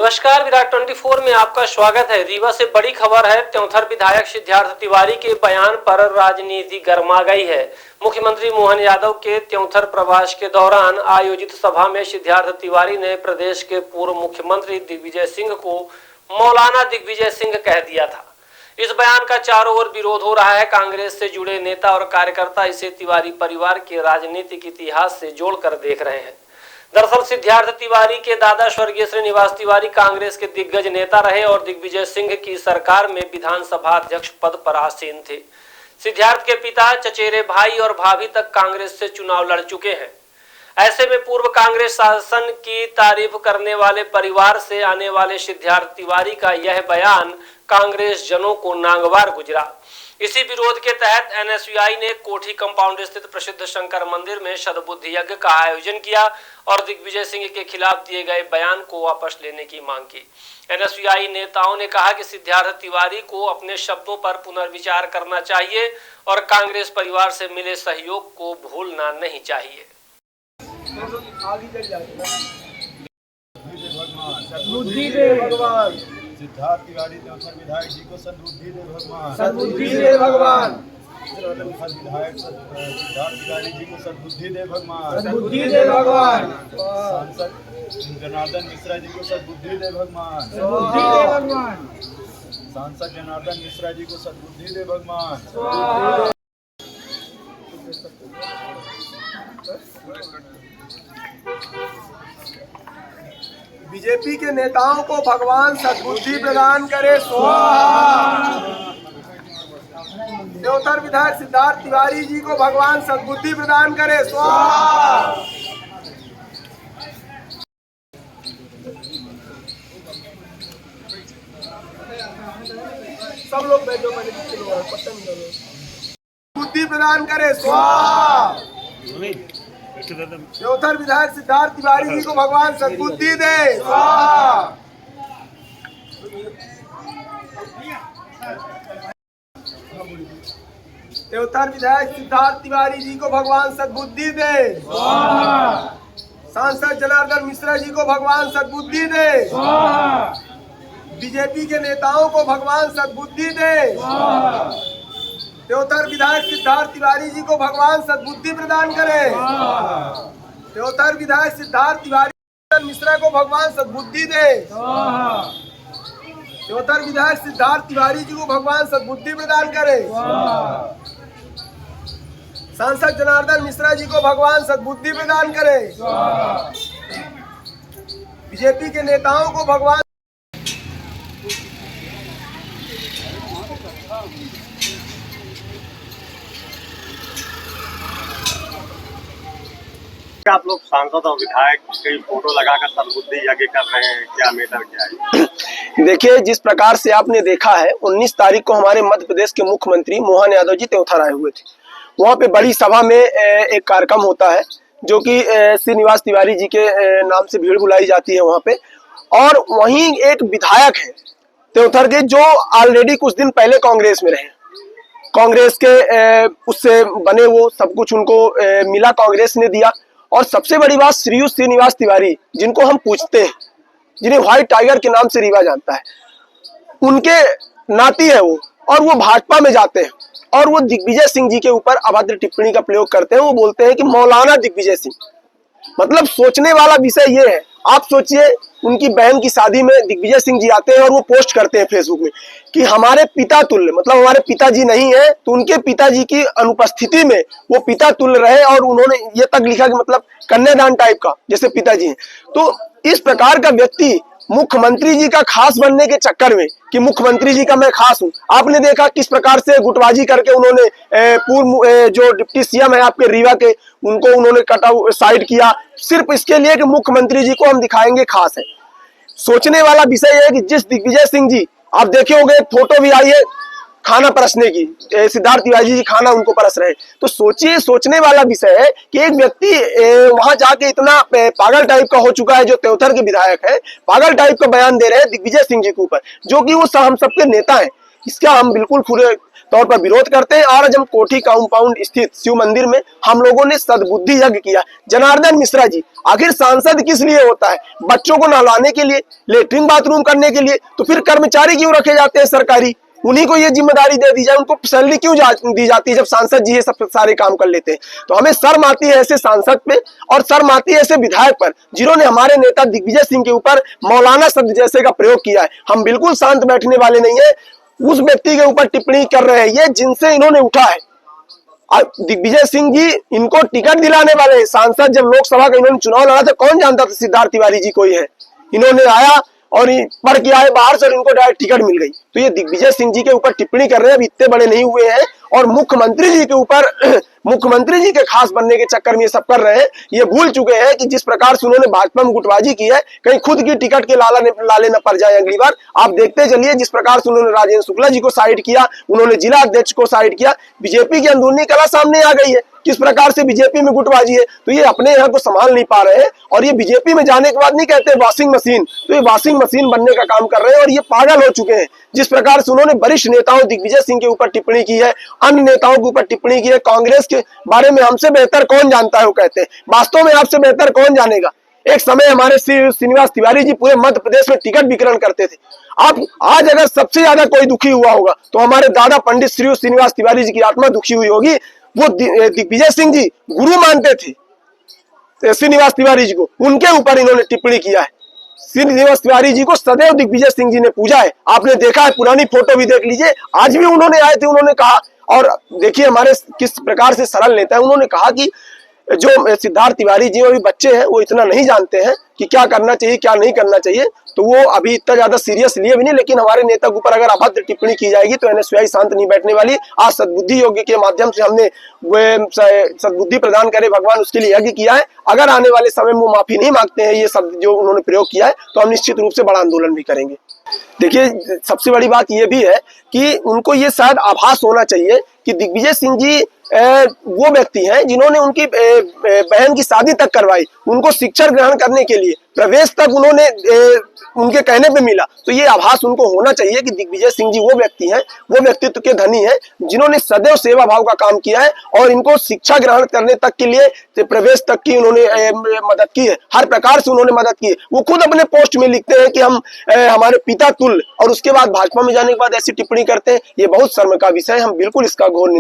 नमस्कार, विराट 24 में आपका स्वागत है। रीवा से बड़ी खबर है। त्योंथर विधायक सिद्धार्थ तिवारी के बयान पर राजनीति गर्मा गई है। मुख्यमंत्री मोहन यादव के त्योंथर प्रवास के दौरान आयोजित सभा में सिद्धार्थ तिवारी ने प्रदेश के पूर्व मुख्यमंत्री दिग्विजय सिंह को मौलाना दिग्विजय सिंह कह दिया था। इस बयान का चारों ओर विरोध हो रहा है। कांग्रेस से जुड़े नेता और कार्यकर्ता इसे तिवारी परिवार के राजनीतिक इतिहास से जोड़कर देख रहे हैं। दरअसल सिद्धार्थ तिवारी के दादा स्वर्गीय श्रीनिवास तिवारी कांग्रेस के दिग्गज नेता रहे और दिग्विजय सिंह की सरकार में विधानसभा अध्यक्ष पद पर आसीन थे। सिद्धार्थ के पिता, चचेरे भाई और भाभी तक कांग्रेस से चुनाव लड़ चुके हैं। ऐसे में पूर्व कांग्रेस शासन की तारीफ करने वाले परिवार से आने वाले सिद्धार्थ तिवारी का यह बयान कांग्रेस जनों को नागवार गुजरा। इसी विरोध के तहत एनएसयूआई ने कोठी कंपाउंड स्थित प्रसिद्ध शंकर मंदिर में सद्बुद्धि यज्ञ का आयोजन किया और दिग्विजय सिंह के खिलाफ दिए गए बयान को वापस लेने की मांग की। एनएसयूआई नेताओं ने कहा कि सिद्धार्थ तिवारी को अपने शब्दों पर पुनर्विचार करना चाहिए और कांग्रेस परिवार से मिले सहयोग को भूलना नहीं चाहिए। सिद्धार्थ तिवारी त्योंथर विधायक जी को सद्बुद्धि दे भगवान। सद्बुद्धि दे भगवान। विधायक सिद्धार्थ तिवारी जी को सद्बुद्धि दे भगवान। सद्बुद्धि दे भगवान। सांसद जनार्दन मिश्रा जी को सद्बुद्धि दे भगवान। सद्बुद्धि दे भगवान। सांसद जनार्दन मिश्रा जी को सद्बुद्धि दे भगवान। बीजेपी के नेताओं को भगवान सद्बुद्धि प्रदान करे स्वाहा। त्योंथर विधायक सिद्धार्थ तिवारी जी को भगवान सद्बुद्धि प्रदान करे स्वाहा। सब लोग बैठो, बुद्धि प्रदान करे स्वाहा। त्योंथर विधायक सिद्धार्थ तिवारी जी को भगवान सद्बुद्धि दे स्वाहा। त्योंथर विधायक सिद्धार्थ तिवारी जी को भगवान सद्बुद्धि दे स्वाहा। सांसद जनार्दन मिश्रा जी को भगवान सद्बुद्धि दे स्वाहा। बीजेपी के नेताओं को भगवान सद्बुद्धि दे स्वाहा। त्योंथर विधायक सिद्धार्थ तिवारी जी को भगवान सद्बुद्धि प्रदान करे। त्योंथर विधायक सिद्धार्थ तिवारी मिश्रा को भगवान सद्बुद्धि दे। त्योंथर विधायक सिद्धार्थ तिवारी जी को भगवान सद्बुद्धि प्रदान करे। सांसद जनार्दन मिश्रा जी को भगवान सद्बुद्धि प्रदान करे। बीजेपी के नेताओं को भगवान आप लोग सांसद और विधायक कई फोटो लगाकर सद्बुद्धि यज्ञ कर रहे हैं, क्या मैटर क्या है? देखिए, जिस प्रकार से आपने देखा है 19 तारीख को हमारे मध्य प्रदेश के मुख्यमंत्री मोहन यादव जी त्योंथर आए हुए थे। वहाँ पे बड़ी सभा में एक कार्यक्रम होता है जो कि श्रीनिवास तिवारी जी के नाम से भीड़ बुलाई जाती है वहाँ पे। और वहीं एक विधायक है त्योंथर के जो ऑलरेडी कुछ दिन पहले कांग्रेस में रहे। कांग्रेस के उससे बने वो सब कुछ उनको मिला, कांग्रेस ने दिया। और सबसे बड़ी बात, श्रीनिवास तिवारी जिनको हम पूछते हैं, जिन्हें व्हाइट टाइगर के नाम से रीवा जानता है, उनके नाती है वो, और वो भाजपा में जाते हैं और वो दिग्विजय सिंह जी के ऊपर अभद्र टिप्पणी का प्रयोग करते हैं। वो बोलते हैं कि मौलाना दिग्विजय सिंह। मतलब सोचने वाला विषय ये है, आप सोचिए उनकी बहन की शादी में दिग्विजय सिंह जी आते हैं और वो पोस्ट करते हैं फेसबुक में कि हमारे पिता तुल्य, मतलब हमारे पिताजी नहीं है तो उनके पिताजी की अनुपस्थिति में वो पिता तुल्य रहे। और उन्होंने ये तक लिखा कि मतलब कन्यादान टाइप का, जैसे पिताजी हैं। तो इस प्रकार का व्यक्ति मुख्यमंत्री जी का खास बनने के चक्कर में कि मुख्यमंत्री जी का मैं खास हूं, आपने देखा किस प्रकार से गुटबाजी करके उन्होंने पूर्व जो डिप्टी सीएम है आपके रीवा के, उनको उन्होंने कट आउट साइड किया, सिर्फ इसके लिए कि मुख्यमंत्री जी को हम दिखाएंगे खास है। सोचने वाला विषय है कि जिस दिग्विजय सिंह जी, आप देखे होंगे फोटो भी आई है खाना परसने की, सिद्धार्थ तिवारी जी खाना उनको परस रहे। तो सोचिए, सोचने वाला विषय है कि एक व्यक्ति वहां जाके इतना पागल टाइप का हो चुका है, जो त्योंथर के विधायक है, पागल टाइप का बयान दे रहे हैं दिग्विजय सिंह जी के ऊपर, जो कि वो हम सबके नेता हैं। इसका हम बिल्कुल पूरे तौर पर विरोध करते हैं। और आज हम कोठी कंपाउंड स्थित शिव मंदिर में हम लोगों ने सद्बुद्धि यज्ञ किया। जनार्दन मिश्रा जी, आखिर सांसद किस लिए होता है? बच्चों को नहलाने के लिए, लेटरिन बाथरूम करने के लिए। तो फिर कर्मचारी क्यों रखे जाते हैं सरकारी? उन्हीं को ये जिम्मेदारी दे दी जाए, उनको सैलरी क्यों दी जाती है जब सांसद जी ये सब सारे काम कर लेते हैं? तो हमें शर्म आती है ऐसे सांसद पे और शर्म आती है ऐसे विधायक पर जिन्होंने हमारे नेता दिग्विजय सिंह के ऊपर मौलाना शब्द जैसे का प्रयोग किया है। हम बिल्कुल शांत बैठने वाले नहीं है। उस व्यक्ति के ऊपर टिप्पणी कर रहे हैं ये जिनसे इन्होंने उठा है। दिग्विजय सिंह जी इनको टिकट दिलाने वाले हैं। सांसद जब लोकसभा का इन्होंने चुनाव लड़ा था कौन जानता था सिद्धार्थ तिवारी जी कोई है? इन्होंने आया और पढ़ के आए बाहर से और इनको डायरेक्ट टिकट मिल गई। तो ये दिग्विजय सिंह जी के ऊपर टिप्पणी कर रहे हैं, अभी इतने बड़े नहीं हुए हैं और मुख्यमंत्री जी के ऊपर मुख्यमंत्री जी के खास बनने के चक्कर में ये सब कर रहे हैं। ये भूल चुके हैं कि जिस प्रकार से उन्होंने भाजपा में गुटबाजी की है, कहीं खुद की टिकट के लाले न पड़ जाए अगली बार। आप देखते चलिए जिस प्रकार से उन्होंने राजेंद्र शुक्ला जी को साइड किया, उन्होंने जिला अध्यक्ष को साइड किया। बीजेपी की अंदरूनी कला सामने आ गई है किस प्रकार से बीजेपी में गुटबाजी है। तो ये अपने यहाँ को संभाल नहीं पा रहे हैं और ये बीजेपी में जाने के बाद नहीं कहते वॉशिंग मशीन, तो ये वॉशिंग मशीन बनने का काम कर रहे हैं और ये पागल हो चुके हैं। जिस प्रकार से उन्होंने वरिष्ठ नेताओं दिग्विजय सिंह के ऊपर टिप्पणी की है, अन्य नेताओं के ऊपर टिप्पणी की है, कांग्रेस के बारे में हमसे बेहतर कौन जानता है वो कहते हैं। वास्तव में आपसे बेहतर कौन जानेगा? एक समय हमारे श्रीनिवास तिवारी जी पूरे मध्य प्रदेश में टिकट वितरण करते थे। आप आज अगर सबसे ज्यादा कोई दुखी हुआ होगा तो हमारे दादा पंडित श्री श्रीनिवास तिवारी जी की आत्मा दुखी हुई होगी। वो दिग्विजय सिंह जी गुरु मानते थे श्रीनिवास तिवारी जी को, उनके ऊपर इन्होंने टिप्पणी किया है। श्रीनिवास तिवारी जी को सदैव दिग्विजय सिंह जी ने पूजा है। आपने देखा है, पुरानी फोटो भी देख लीजिए। आज भी उन्होंने आए थे, उन्होंने कहा, और देखिए हमारे किस प्रकार से सरल नेता है। उन्होंने कहा कि जो सिद्धार्थ तिवारी जी अभी बच्चे हैं वो इतना नहीं जानते हैं कि क्या करना चाहिए क्या नहीं करना चाहिए, तो वो अभी इतना ज्यादा सीरियस लिए भी नहीं। लेकिन हमारे नेता के ऊपर अगर अभद्र टिप्पणी की जाएगी तो एनएसयूआई शांत नहीं बैठने वाली। आज सद्बुद्धि योग्य के माध्यम से हमने सद्बुद्धि प्रदान करे भगवान उसके लिए यज्ञ किया है। अगर आने वाले समय में वो माफी नहीं मांगते हैं ये शब्द जो उन्होंने प्रयोग किया है तो हम निश्चित रूप से बड़ा आंदोलन भी करेंगे। देखिए सबसे बड़ी बात ये भी है कि उनको ये शायद आभास होना चाहिए कि दिग्विजय सिंह जी वो व्यक्ति हैं जिन्होंने उनकी बहन की शादी तक करवाई, उनको शिक्षा ग्रहण करने के लिए प्रवेश तक उन्होंने उनके कहने पे मिला। तो ये आभास उनको होना चाहिए कि दिग्विजय सिंह जी वो व्यक्ति हैं, वो व्यक्तित्व के धनी हैं जिन्होंने सदैव सेवा भाव का काम किया है और इनको शिक्षा ग्रहण करने तक के लिए प्रवेश तक की उन्होंने मदद की है। हर प्रकार से उन्होंने मदद की है। वो खुद अपने पोस्ट में लिखते हैं कि हम हमारे पिता तुल्य, और उसके बाद भाजपा में जाने के बाद ऐसी टिप्पणी करते हैं। ये बहुत शर्म का विषय है। हम बिल्कुल इसका घोर